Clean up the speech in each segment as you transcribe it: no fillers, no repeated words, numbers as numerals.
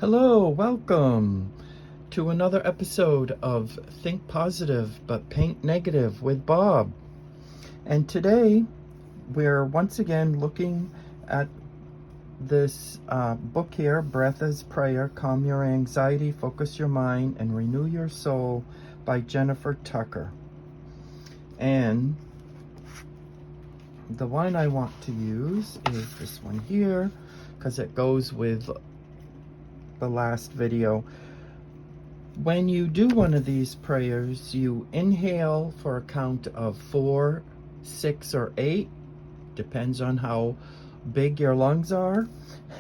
Hello, welcome to another episode of Think Positive but Paint Negative with Bob. And today we're once again looking at this book here, Breath as Prayer, Calm Your Anxiety, Focus Your Mind, and Renew Your Soul by Jennifer Tucker. And the one I want to use is this one here because it goes with the last video. When you do one of these prayers, you inhale for a count of 4, 6, or 8, depends on how big your lungs are,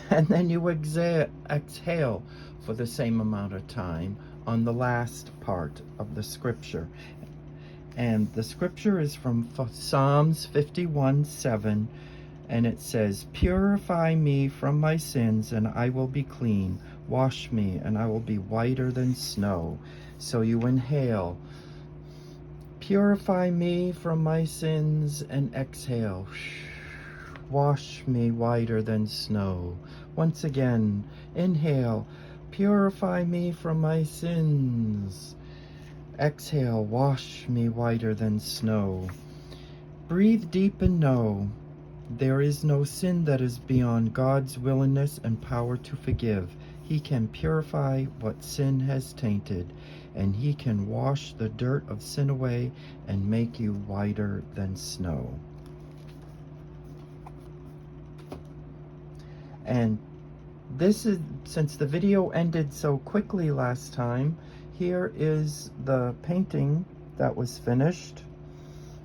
and then you exhale for the same amount of time on the last part of the scripture. And the scripture is from Psalms 51:7, and it says, "Purify me from my sins, and I will be clean. Wash me, and I will be whiter than snow." So you inhale, "Purify me from my sins," and exhale, "Wash me whiter than snow." Once again, inhale, "Purify me from my sins." Exhale, "Wash me whiter than snow." Breathe deep and know there is no sin that is beyond God's willingness and power to forgive. He can purify what sin has tainted, and He can wash the dirt of sin away and make you whiter than snow. And this is, since the video ended so quickly last time, here is the painting that was finished.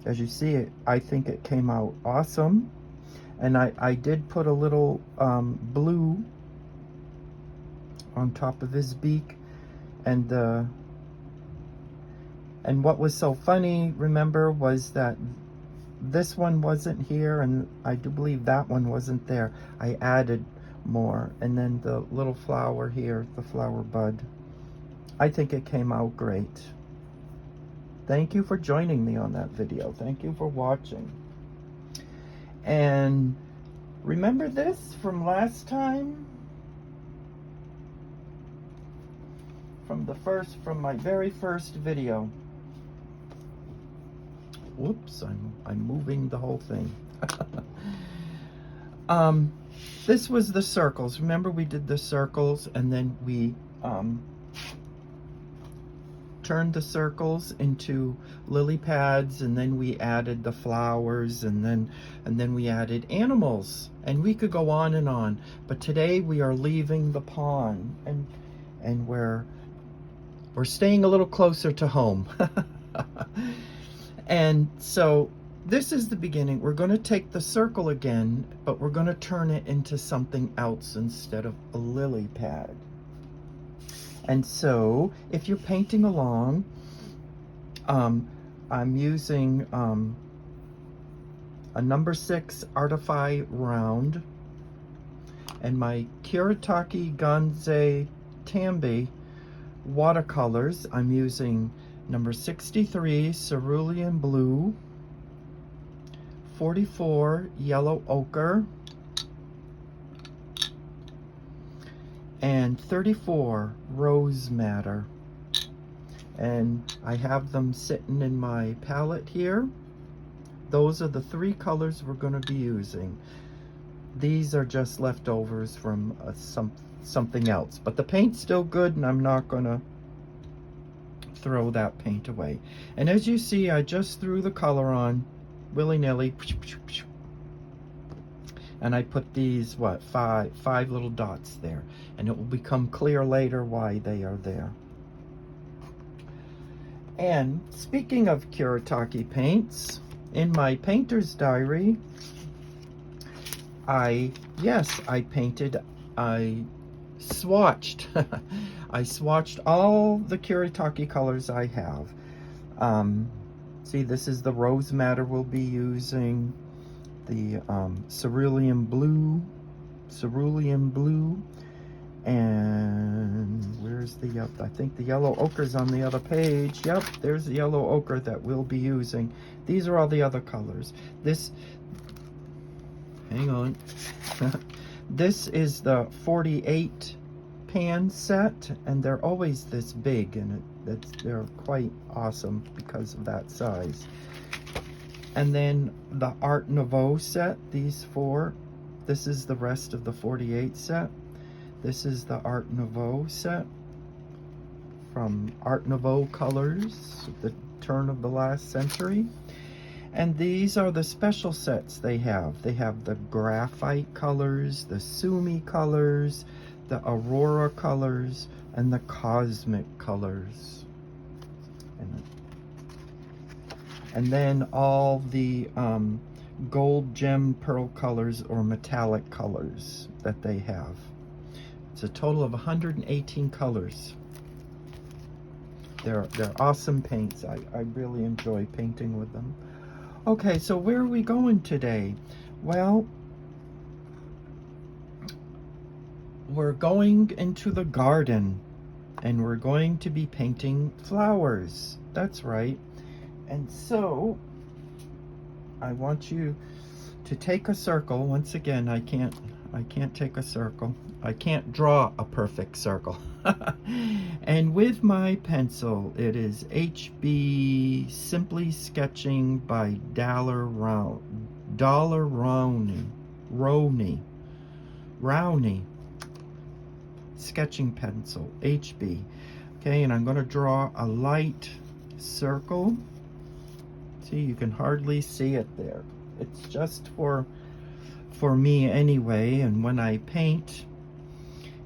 As you see, I think it came out awesome. And I did put a little blue on top of his beak. And what was so funny, remember, was that this one wasn't here, and I do believe that one wasn't there. I added more. And then the little flower here, the flower bud. I think it came out great. Thank you for joining me on that video. Thank you for watching. And remember this from last time? From my very first video. Whoops, I'm moving the whole thing. This was the circles. Remember, we did the circles, and then we turned the circles into lily pads, and then we added the flowers, and then we added animals, and we could go on. But today we are leaving the pond, and we're staying a little closer to home. And so this is the beginning. We're going to take the circle again, but we're going to turn it into something else instead of a lily pad. And so, if you're painting along, I'm using a number 6 Artify round, and my Kuretake Gansai Tambi watercolors. I'm using number 63 cerulean blue, 44 yellow ochre, and 34 rose madder. And I have them sitting in my palette here. Those are the 3 colors we're going to be using. These are just leftovers from something else, but the paint's still good, and I'm not going to throw that paint away. And as you see, I just threw the color on willy-nilly, and I put these, five little dots there, and it will become clear later why they are there. And speaking of Kuretake paints, in my painter's diary, I swatched I swatched all the Kuretake colors I have. See, this is the rose madder we'll be using, the cerulean blue, and where's the I think the yellow ochre's on the other page. Yep, there's the yellow ochre that we'll be using. These are all the other colors. Hang on. This is the 48 pan set, and they're always this big, and they're quite awesome because of that size. And then the Art Nouveau set, these 4. This is the rest of the 48 set. This is the Art Nouveau set from Art Nouveau Colors, the turn of the last century. And these are the special sets they have. They have the graphite colors, the Sumi colors, the Aurora colors, and the cosmic colors. And then all the gold, gem, pearl colors or metallic colors that they have. It's a total of 118 colors. They're awesome paints. I really enjoy painting with them. Okay, so where are we going today? Well, we're going into the garden, and we're going to be painting flowers. That's right. And so I want you to take a circle. Once again, I can't take a circle. I can't draw a perfect circle. And with my pencil, it is HB Simply Sketching by Daler Rowney sketching pencil, HB. Okay, and I'm going to draw a light circle. See, you can hardly see it there. It's just for me anyway, and when I paint.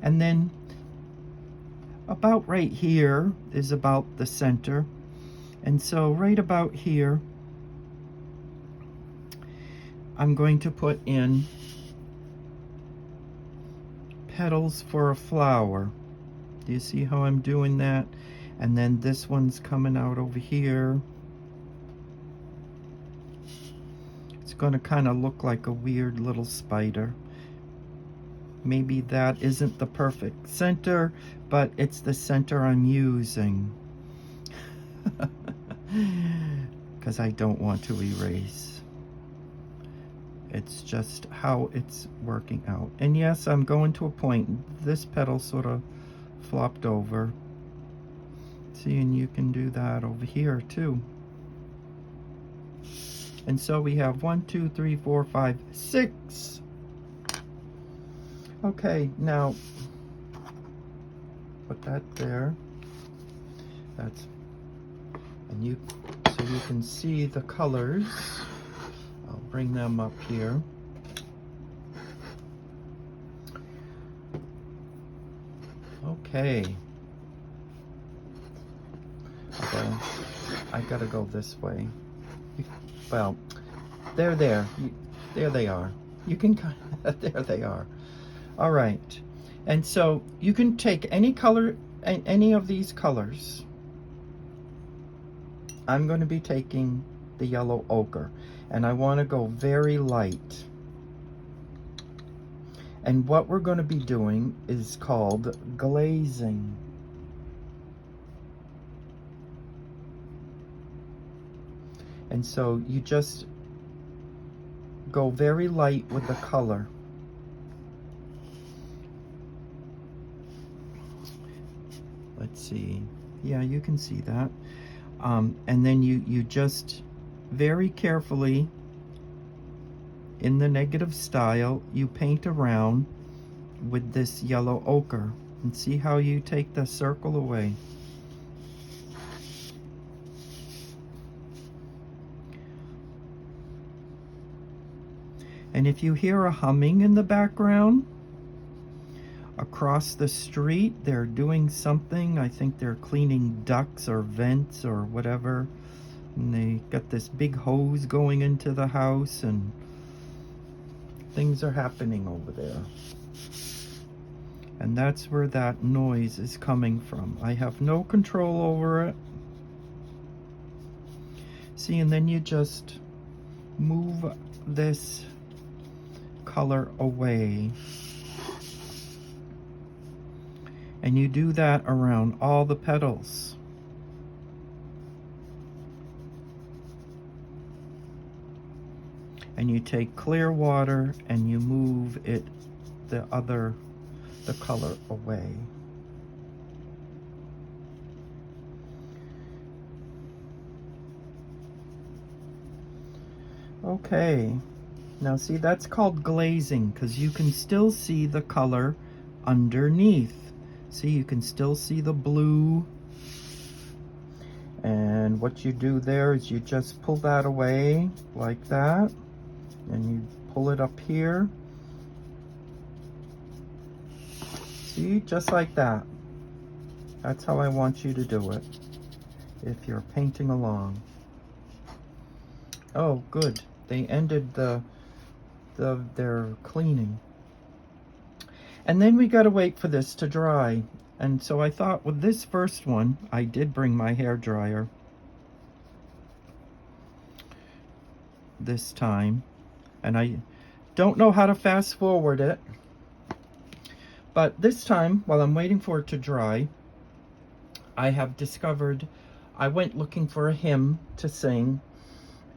And then about right here is about the center. And so right about here, I'm going to put in petals for a flower. Do you see how I'm doing that? And then this one's coming out over here. It's going to kind of look like a weird little spider. Maybe that isn't the perfect center, but it's the center I'm using. Because I don't want to erase. It's just how it's working out. And yes, I'm going to a point. This petal sort of flopped over. See, and you can do that over here too. And so we have 1, 2, 3, 4, 5, 6. Okay, now put that there. That's, and so you can see the colors. I'll bring them up here. Okay. I gotta go this way. Well, they're there. There they are. You can kind of, there they are. All right. And so you can take any color, any of these colors. I'm going to be taking the yellow ochre, and I want to go very light. And what we're going to be doing is called glazing. And so you just go very light with the color. Let's see. Yeah, you can see that. And then you just very carefully, in the negative style, you paint around with this yellow ochre. And see how you take the circle away. And if you hear a humming in the background, across the street, they're doing something. I think they're cleaning ducts or vents or whatever. And they got this big hose going into the house, and things are happening over there. And that's where that noise is coming from. I have no control over it. See, and then you just move this color away. And you do that around all the petals. And you take clear water and you move it the other the color away. Okay, now see, that's called glazing because you can still see the color underneath. See, you can still see the blue. And what you do there is you just pull that away like that, and you pull it up here. See, just like that. That's how I want you to do it if you're painting along. Oh, good. They ended their cleaning. And then we gotta wait for this to dry. And so I thought with this first one, I did bring my hair dryer this time. And I don't know how to fast forward it. But this time, while I'm waiting for it to dry, I have discovered, I went looking for a hymn to sing.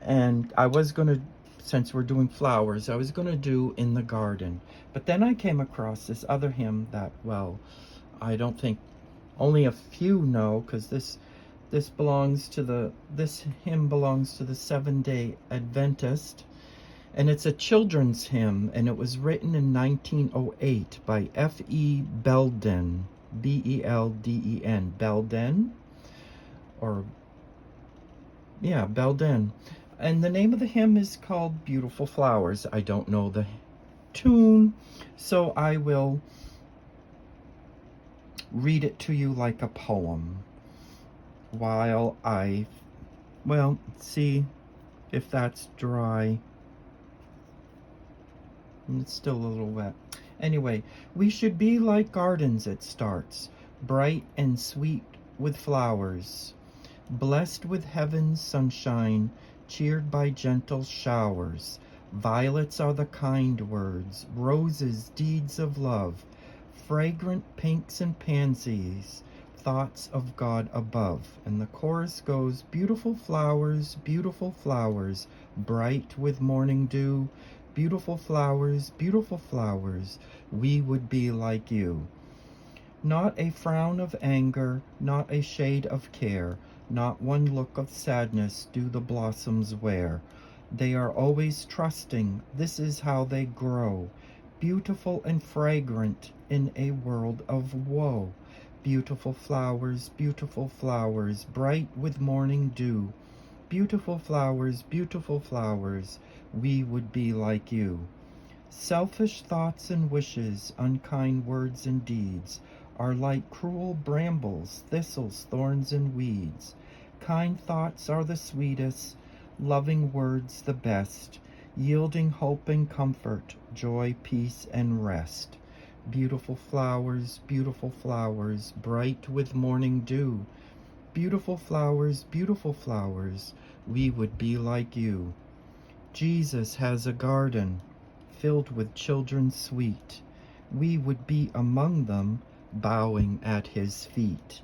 And I was gonna, since we're doing flowers, I was gonna do In the Garden. But then I came across this other hymn that, well, I don't think only a few know, because this hymn belongs to the Seventh-day Adventist, and it's a children's hymn, and it was written in 1908 by F.E. Belden, B-E-L-D-E-N, Belden, or yeah, Belden. And the name of the hymn is called Beautiful Flowers. I don't know the tune, so I will read it to you like a poem while I, well, see if that's dry. It's still a little wet. Anyway, we should be like gardens, it starts, bright and sweet with flowers, blessed with heaven's sunshine, cheered by gentle showers. Violets are the kind words, roses deeds of love, fragrant pinks and pansies, thoughts of God above. And the chorus goes, beautiful flowers, bright with morning dew, beautiful flowers, we would be like you. Not a frown of anger, not a shade of care, not one look of sadness do the blossoms wear. They are always trusting, this is how they grow, beautiful and fragrant in a world of woe. Beautiful flowers, bright with morning dew. Beautiful flowers, we would be like you. Selfish thoughts and wishes, unkind words and deeds, are like cruel brambles, thistles, thorns, and weeds. Kind thoughts are the sweetest, loving words the best, yielding hope and comfort, joy, peace, and rest. Beautiful flowers, bright with morning dew. Beautiful flowers, we would be like you. Jesus has a garden filled with children sweet. We would be among them, bowing at his feet,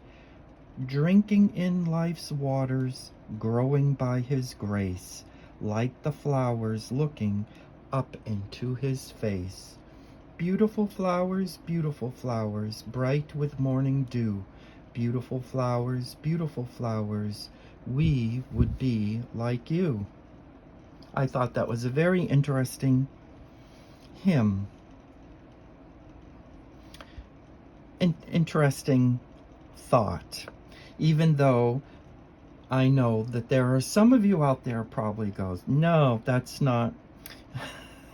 drinking in life's waters, growing by his grace, like the flowers looking up into his face. Beautiful flowers, bright with morning dew. Beautiful flowers, we would be like you. I thought that was a very interesting hymn. Interesting thought, even though I know that there are some of you out there probably goes, no, that's not.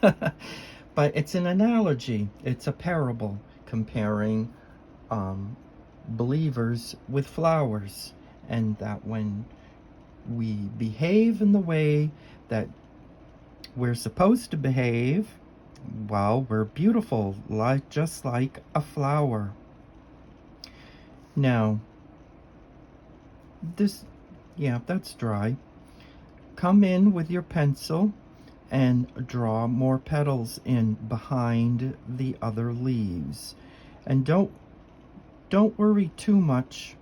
But it's an analogy. It's a parable comparing believers with flowers, and that when we behave in the way that we're supposed to behave, well, we're beautiful, just like a flower. Now, this, yeah, that's dry. Come in with your pencil and draw more petals in behind the other leaves. And don't worry too much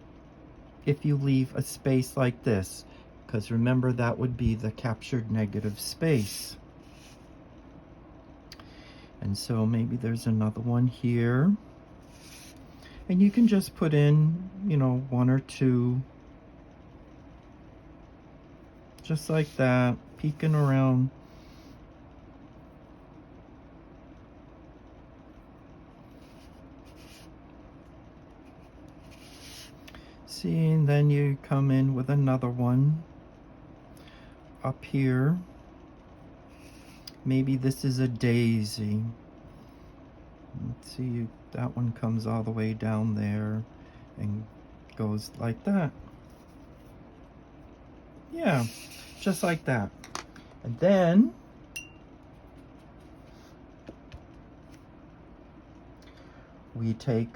if you leave a space like this, because remember, that would be the captured negative space. And so maybe there's another one here. And you can just put in, you know, one or two, just like that, peeking around. See, and then you come in with another one up here. Maybe this is a daisy. Let's see, that one comes all the way down there and goes like that. Yeah, just like that. And then we take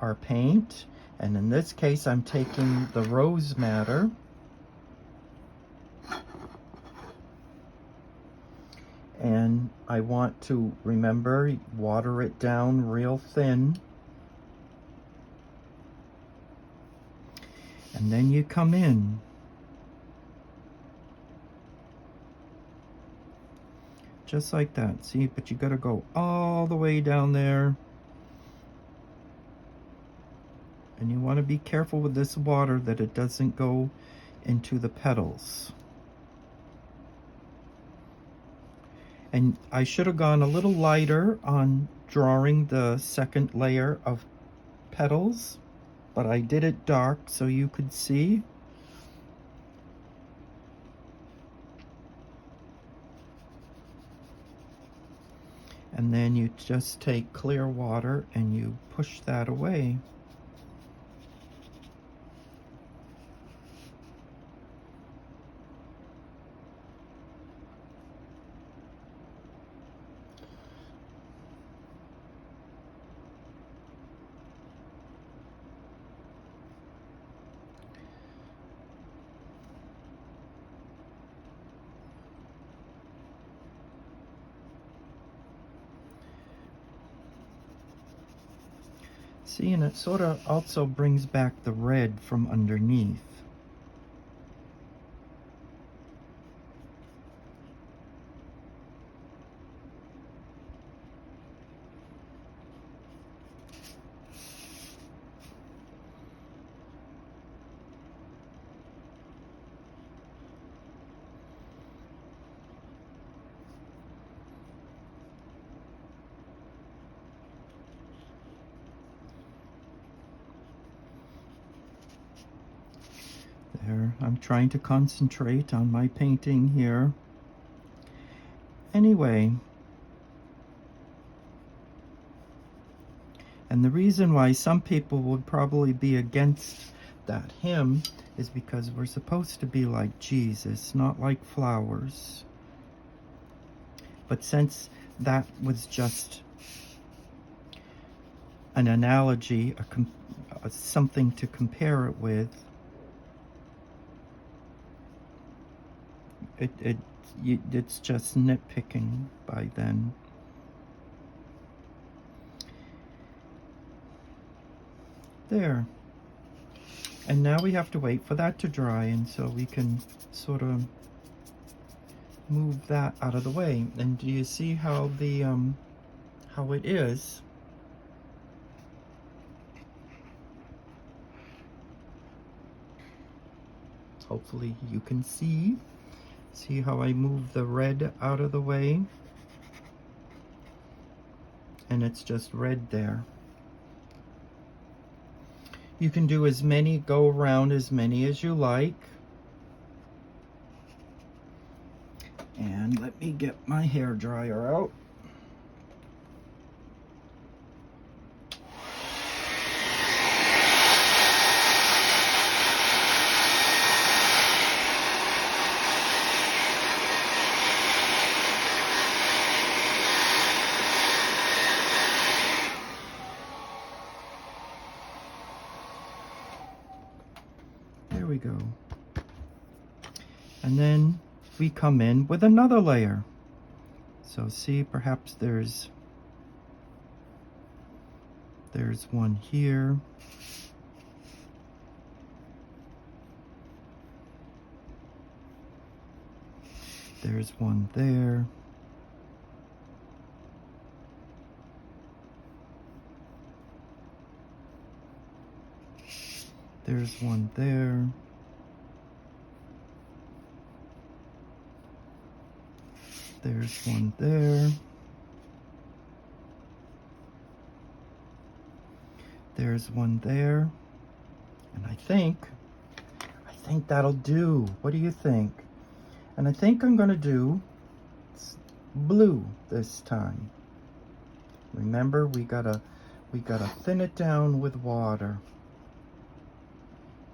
our paint, and in this case I'm taking the rose madder, and I want to, remember, water it down real thin. And then you come in just like that. See, but you gotta go all the way down there. And you want to be careful with this water that it doesn't go into the petals. And I should have gone a little lighter on drawing the second layer of petals, but I did it dark so you could see. And then you just take clear water and you push that away. See, and it sort of also brings back the red from underneath. There, I'm trying to concentrate on my painting here. Anyway, and the reason why some people would probably be against that hymn is because we're supposed to be like Jesus, not like flowers. But since that was just an analogy, something to compare it with, it's just nitpicking by then. There. And now we have to wait for that to dry, and so we can sort of move that out of the way. And do you see how the how it is? Hopefully you can see. See how I move the red out of the way? And it's just red there. You can do as many, go around as many as you like. And let me get my hair dryer out. There we go. And then we come in with another layer. So see, perhaps there's one here. There's one there. There's one there. There's one there. There's one there. And I think that'll do. What do you think? And I think I'm gonna do blue this time. Remember, we gotta thin it down with water.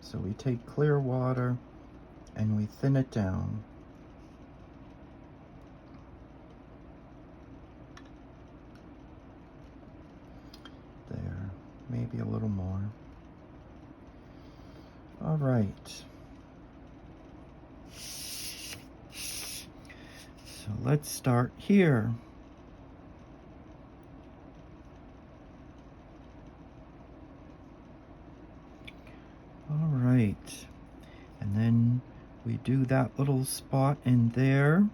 So we take clear water and we thin it down. There, maybe a little more. All right. So let's start here. All right. And then we do that little spot in there.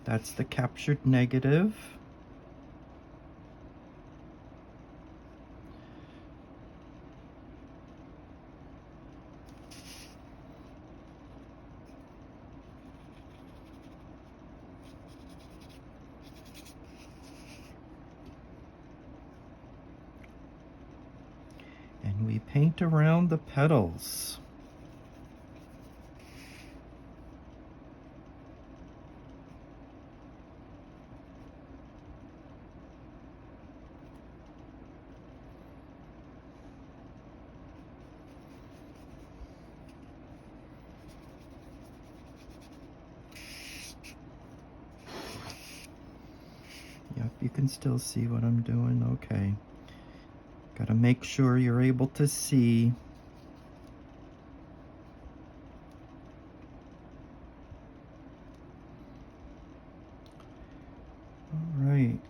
That's the captured negative. And we paint around the petals. Yep, you can still see what I'm doing. Okay. Gotta make sure you're able to see. All right.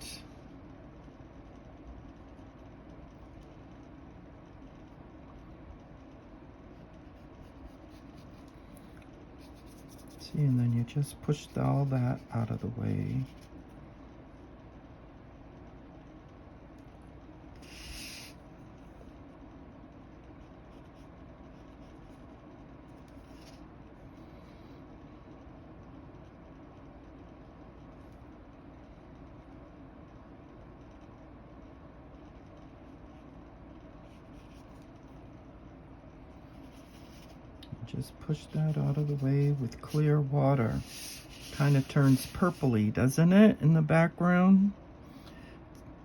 See, and then you just push all that out of the way. Just push that out of the way with clear water. Kind of turns purpley, doesn't it, in the background?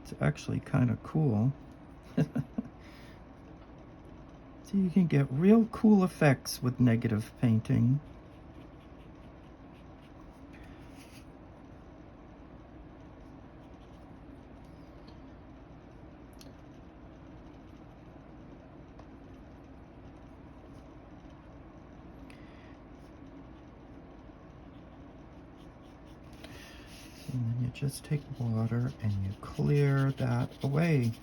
It's actually kind of cool. So you can get real cool effects with negative painting. And then you just take water and you clear that away.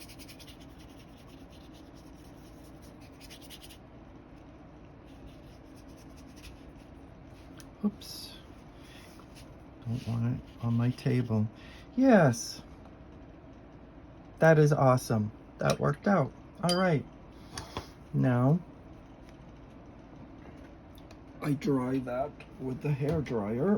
Oops. Don't want it on my table. Yes. That is awesome. That worked out. All right. Now, I dry that with the hair dryer.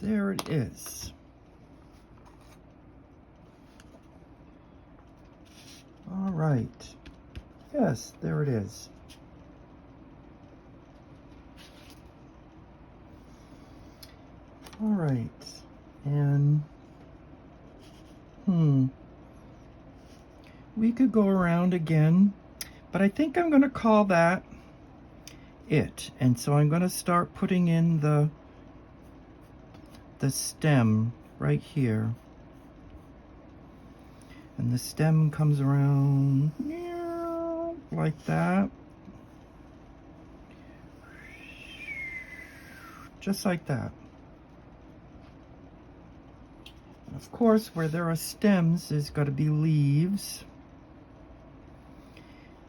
There it is. All right. Yes, there it is. All right. And we could go around again, but I think I'm going to call that it. And so I'm going to start putting in the stem right here, and the stem comes around like that. Just like that. Of course, where there are stems, there's got to be leaves.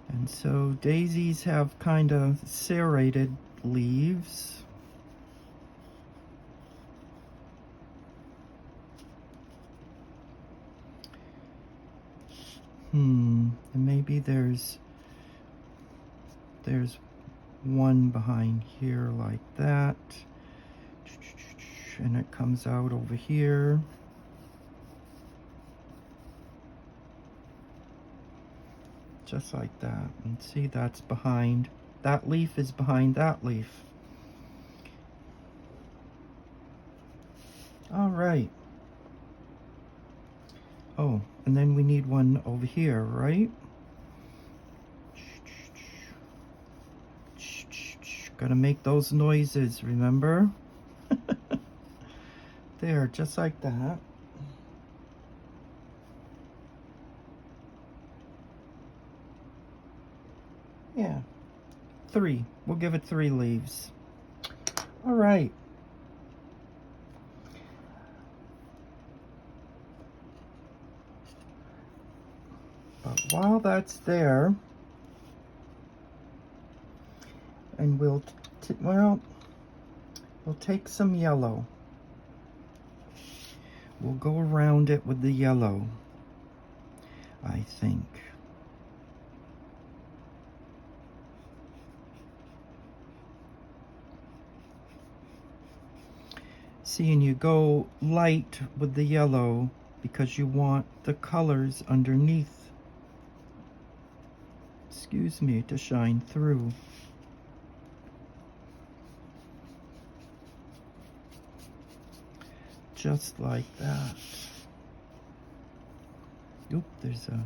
And so daisies have kind of serrated leaves. And maybe there's one behind here like that. And it comes out over here. Just like that. And see, that's behind. That leaf is behind that leaf. All right. Oh, and then we need one over here, right? Gotta make those noises, remember? There, just like that. Yeah, 3. We'll give it 3 leaves. All right. But while that's there, and we'll take some yellow. We'll go around it with the yellow, I think. See, and you go light with the yellow because you want the colors underneath, excuse me, to shine through. Just like that. Oop, there's a...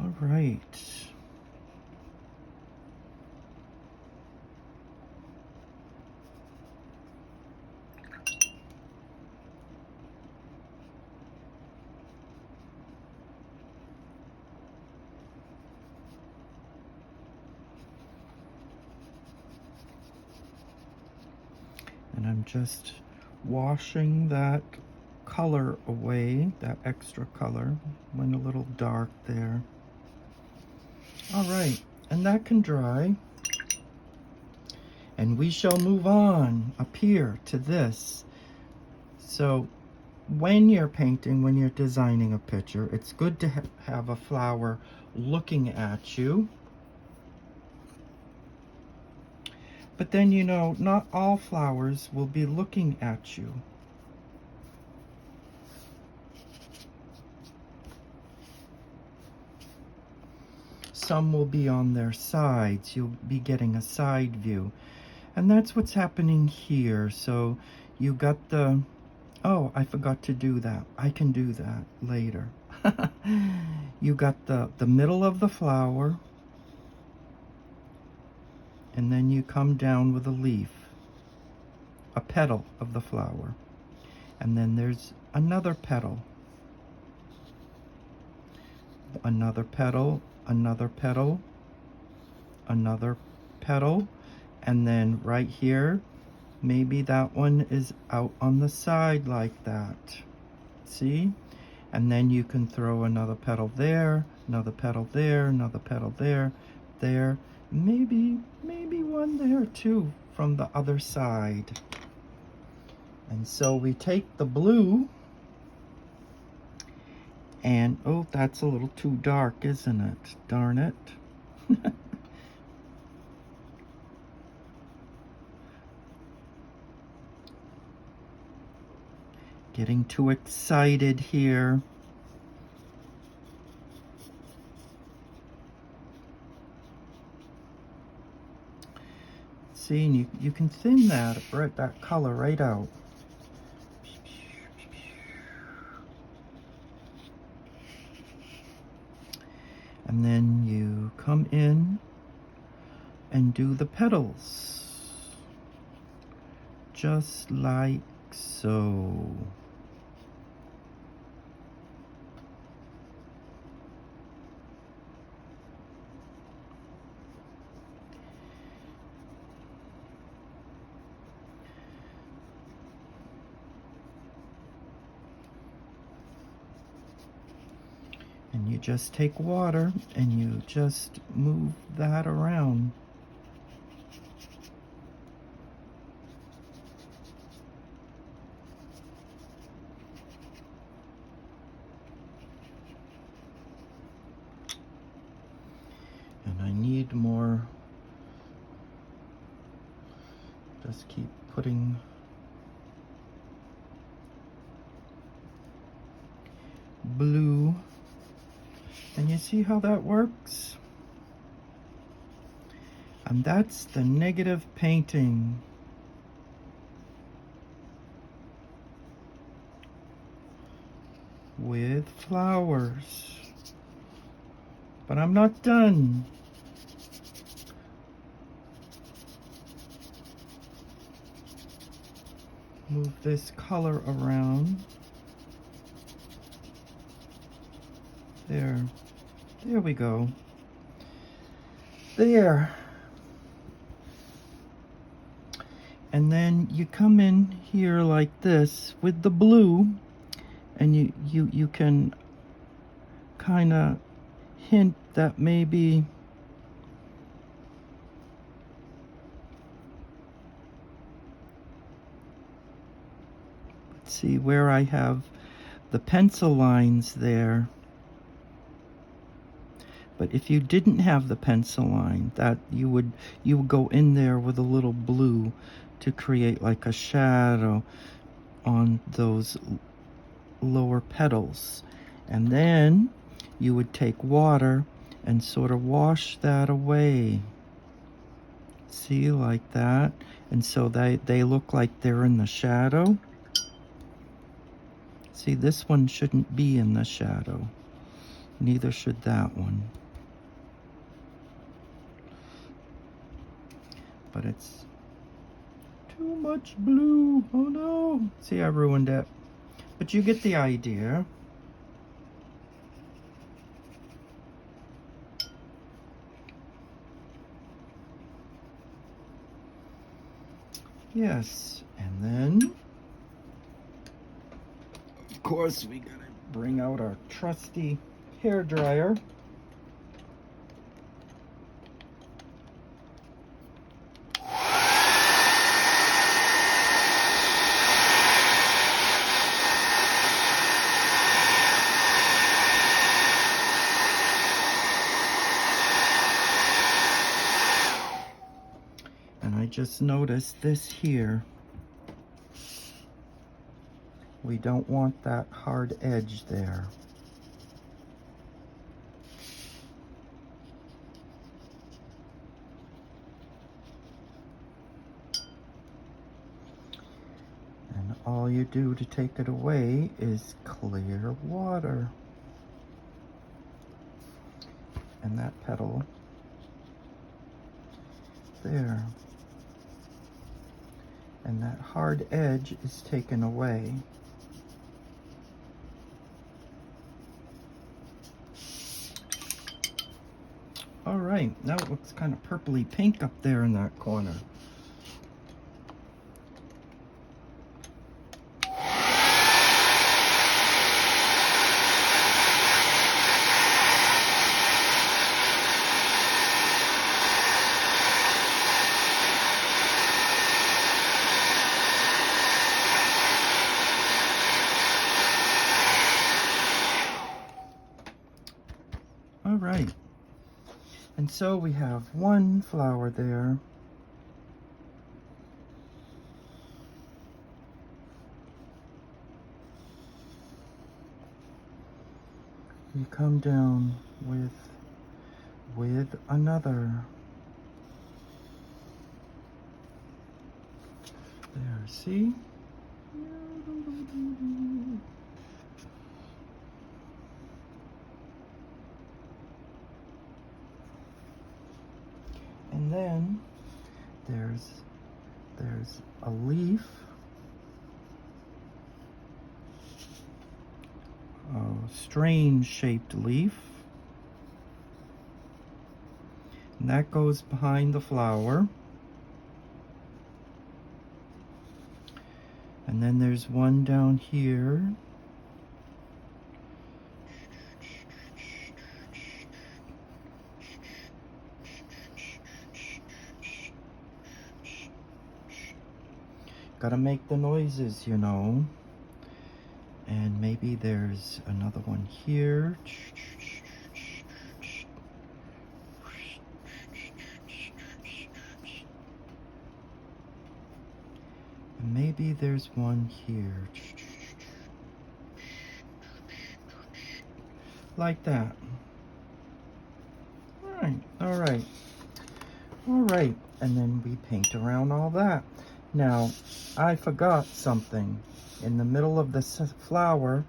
All right. And I'm just washing that color away, that extra color. Went a little dark there. All right, and that can dry. And we shall move on up here to this. So when you're painting, when you're designing a picture, it's good to have a flower looking at you. But then, you know, not all flowers will be looking at you. Some will be on their sides. You'll be getting a side view. And that's what's happening here. So you got the... Oh, I forgot to do that. I can do that later. You got the middle of the flower. And then you come down with a leaf. A petal of the flower. And then there's another petal. Another petal. Another petal, another petal, and then right here, maybe that one is out on the side like that. See? And then you can throw another petal there, another petal there, another petal there, there, maybe one there too from the other side. And so we take the blue, and oh, that's a little too dark, isn't it? Darn it. Getting too excited here. See, and you can thin that color right out. And then you come in and do the petals, just like so. And you just take water and you just move that around. And I need more. Just keep putting blue. And you see how that works? And that's the negative painting. With flowers. But I'm not done. Move this color around. There. There we go. There. And then you come in here like this with the blue, and you can kind of hint that maybe let's see where I have the pencil lines there. But if you didn't have the pencil line, that you would go in there with a little blue to create like a shadow on those lower petals. And then you would take water and sort of wash that away. See, like that. And so they look like they're in the shadow. See, this one shouldn't be in the shadow. Neither should that one. But it's too much blue. Oh no. See, I ruined it. But you get the idea. Yes, and then of course we gotta bring out our trusty hair dryer. Just notice this here. We don't want that hard edge there. And all you do to take it away is clear water. And that petal there. And that hard edge is taken away. All right, now it looks kind of purpley pink up there in that corner. All right, and so we have one flower there. you come down with another. There, see? And then there's a leaf, a strange shaped leaf, and that goes behind the flower. And then there's one down here. Gotta make the noises, you know. And maybe there's another one here. And maybe there's one here. Like that. All right. And then we paint around all that. Now, I forgot something. In the middle of the flower,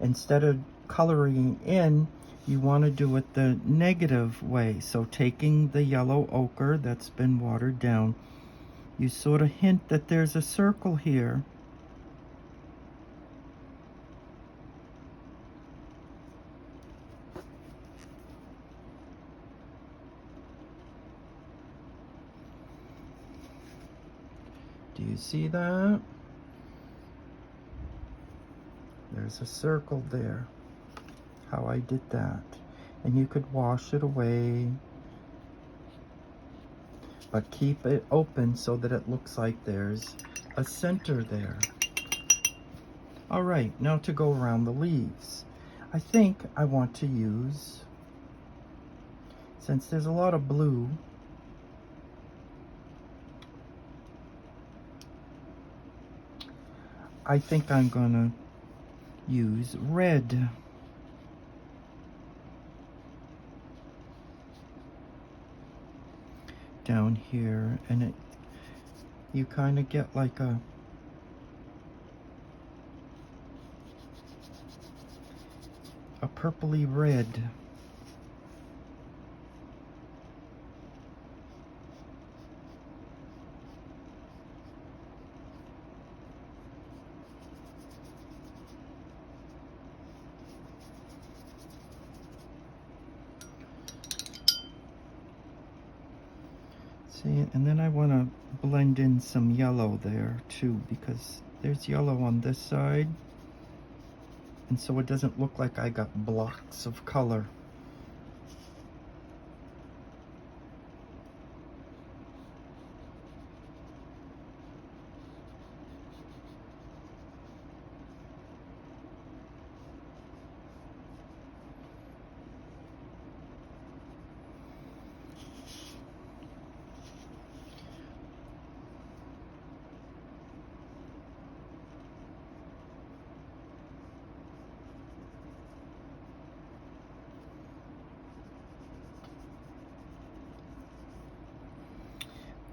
instead of coloring in, you want to do it the negative way. So taking the yellow ochre that's been watered down, you sort of hint that there's a circle here. Do you see that? There's a circle there. How I did that. And you could wash it away, but keep it open so that it looks like there's a center there. All right, now to go around the leaves. I think I want to use, since there's a lot of blue, I think I'm gonna use red. Down here, and you kind of get like a purpley red. See, and then I want to blend in some yellow there too, because there's yellow on this side, and so it doesn't look like I got blocks of color.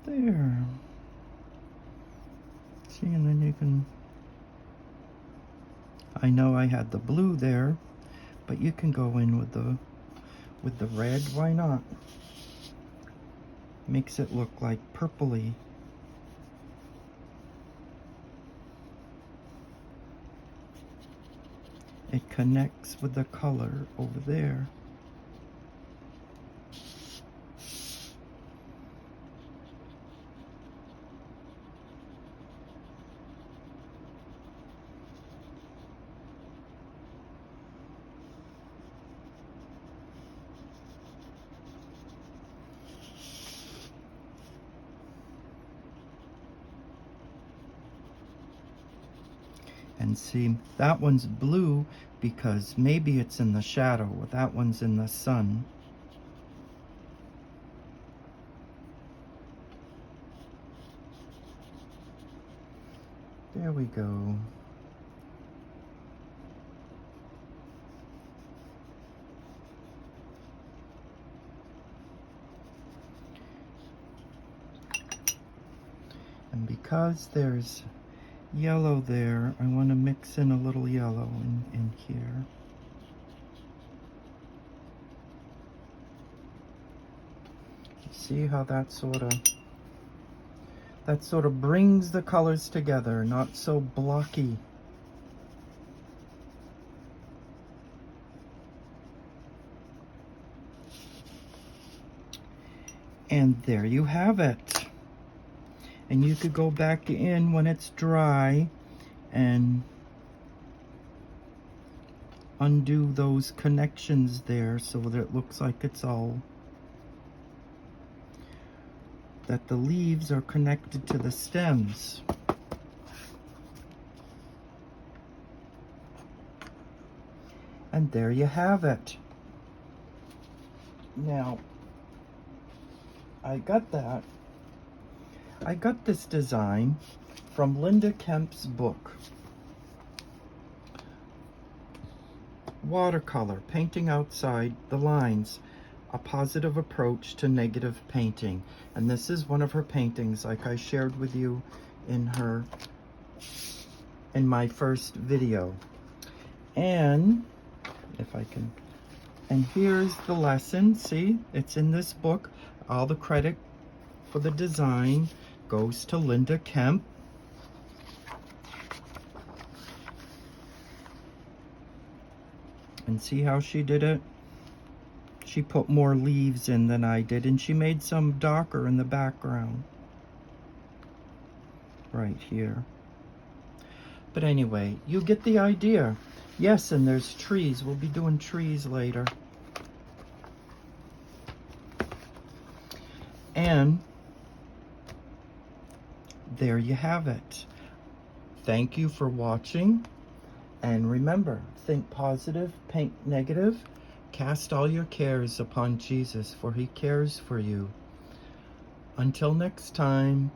There. See, and then you can, I know I had the blue there, but you can go in with the red, why not? Makes it look like purpley. It connects with the color over there. And see, that one's blue because maybe it's in the shadow. That one's in the sun. There we go. because there's yellow there, I want to mix in a little yellow in here. See how that sort of brings the colors together, not so blocky. And there you have it. And you could go back in when it's dry and undo those connections there so that it looks like it's all, that the leaves are connected to the stems. And there you have it. Now, I got this design from Linda Kemp's book, Watercolor, Painting Outside the Lines, A Positive Approach to Negative Painting. And this is one of her paintings, like I shared with you in my first video. And if I can, and here's the lesson. See, it's in this book. All the credit for the design goes to Linda Kemp. And see how she did it? She put more leaves in than I did, and she made some darker in the background. Right here. But anyway, you get the idea. Yes, and there's trees. We'll be doing trees later. And there you have it. Thank you for watching. And remember, think positive, paint negative. Cast all your cares upon Jesus, for he cares for you. Until next time.